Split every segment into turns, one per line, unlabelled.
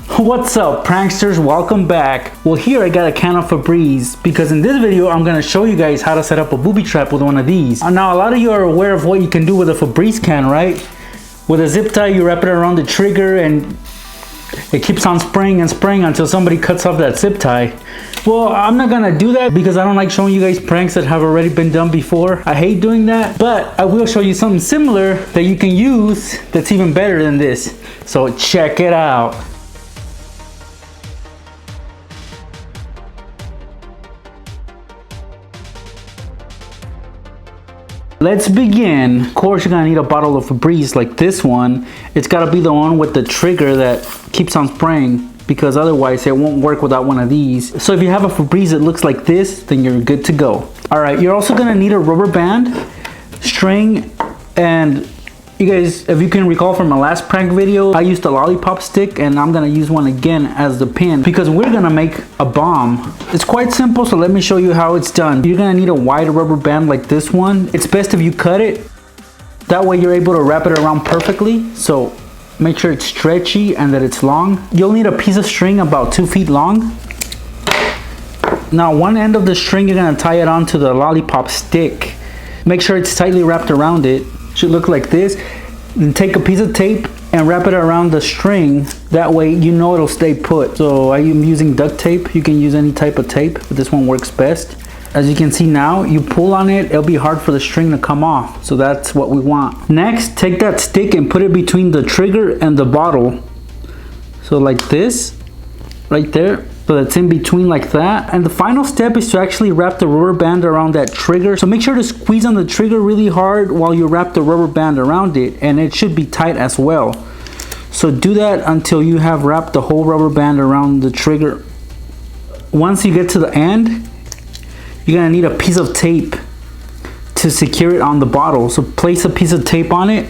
What's up, pranksters? Welcome back. Well, here I got a can of Febreze because in this video I'm going to show you guys how to set up a booby trap with one of these. Now a lot of you are aware of what you can do with a Febreze can, right? With a zip tie you wrap it around the trigger and it keeps on spraying and spraying until somebody cuts off that zip tie. Well, I'm not gonna do that because I don't like showing you guys pranks that have already been done before. I hate doing that, but I will show you something similar that you can use that's even better than this. So check it out. Let's begin. Of course, you're gonna need a bottle of Febreze like this one. It's gotta be the one with the trigger that keeps on spraying, because otherwise it won't work without one of these. So if you have a Febreze that looks like this, then you're good to go. All right, you're also gonna need a rubber band, string, and you guys, if you can recall from my last prank video, I used a lollipop stick and I'm gonna use one again as the pin because we're gonna make a bomb. It's quite simple, so let me show you how it's done. You're gonna need a wide rubber band like this one. It's best if you cut it. That way you're able to wrap it around perfectly. So make sure it's stretchy and that it's long. You'll need a piece of string about 2 feet long. Now one end of the string, you're gonna tie it onto the lollipop stick. Make sure it's tightly wrapped around it. Should look like this. Then take a piece of tape and wrap it around the string. That way you know it'll stay put. So I am using duct tape. You can use any type of tape, but this one works best. As you can see now, you pull on it, it'll be hard for the string to come off. So that's what we want. Next, take that stick and put it between the trigger and the bottle. So like this, right there. So that's in between like that. And the final step is to actually wrap the rubber band around that trigger. So make sure to squeeze on the trigger really hard while you wrap the rubber band around it. And it should be tight as well. So do that until you have wrapped the whole rubber band around the trigger. Once you get to the end, you're gonna need a piece of tape to secure it on the bottle. So place a piece of tape on it.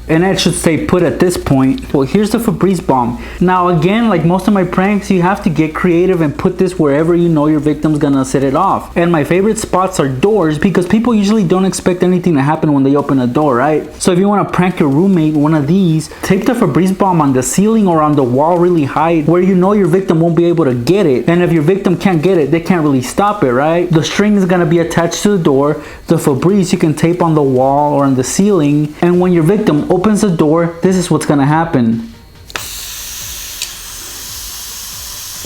And that should stay put at this point. Well, here's the Febreze bomb. Now again, like most of my pranks, you have to get creative and put this wherever you know your victim's gonna set it off. And my favorite spots are doors because people usually don't expect anything to happen when they open a door, right? So if you wanna prank your roommate, one of these, take the Febreze bomb on the ceiling or on the wall really high where you know your victim won't be able to get it. And if your victim can't get it, they can't really stop it, right? The string is gonna be attached to the door. The Febreze you can tape on the wall or on the ceiling. And when your victim opens the door, this is what's gonna happen.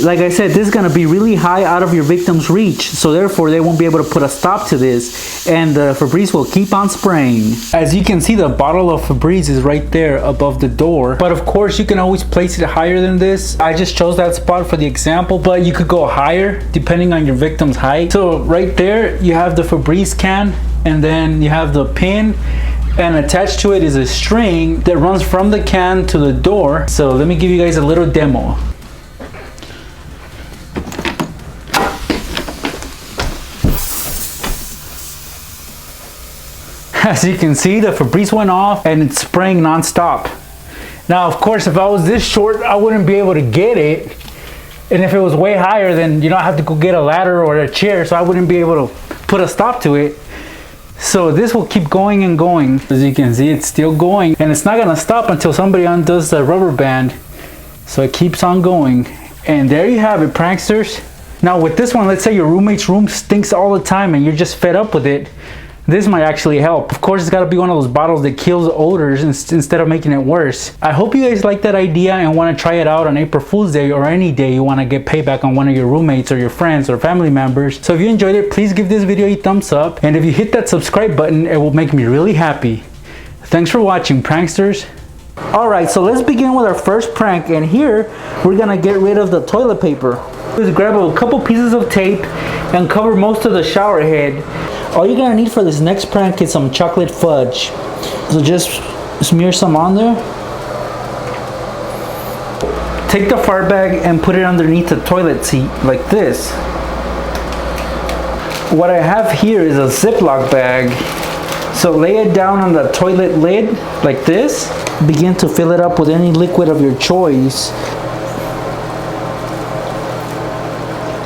Like I said, this is gonna be really high out of your victim's reach, so therefore they won't be able to put a stop to this, and the Febreze will keep on spraying. As you can see, the bottle of Febreze is right there above the door, but of course you can always place it higher than this. I just chose that spot for the example, but you could go higher depending on your victim's height. So right there you have the Febreze can, and then you have the pin, and attached to it is a string that runs from the can to the door. So let me give you guys a little demo. As you can see, the Febreze went off and it's spraying non-stop. Now, of course, if I was this short, I wouldn't be able to get it. And if it was way higher, then I have to go get a ladder or a chair, so I wouldn't be able to put a stop to it. So this will keep going and going. As you can see, it's still going, and it's not gonna stop until somebody undoes the rubber band. So it keeps on going. And there you have it, pranksters. Now with this one, let's say your roommate's room stinks all the time and you're just fed up with it. This might actually help. Of course, it's gotta be one of those bottles that kills odors instead of making it worse. I hope you guys like that idea and wanna try it out on April Fool's Day or any day you wanna get payback on one of your roommates or your friends or family members. So if you enjoyed it, please give this video a thumbs up. And if you hit that subscribe button, it will make me really happy. Thanks for watching, pranksters. Alright, so let's begin with our first prank. And here, we're gonna get rid of the toilet paper. Just grab a couple pieces of tape and cover most of the shower head. All you're gonna need for this next prank is some chocolate fudge. So just smear some on there. Take the fart bag and put it underneath the toilet seat like this. What I have here is a Ziploc bag. So lay it down on the toilet lid like this. Begin to fill it up with any liquid of your choice.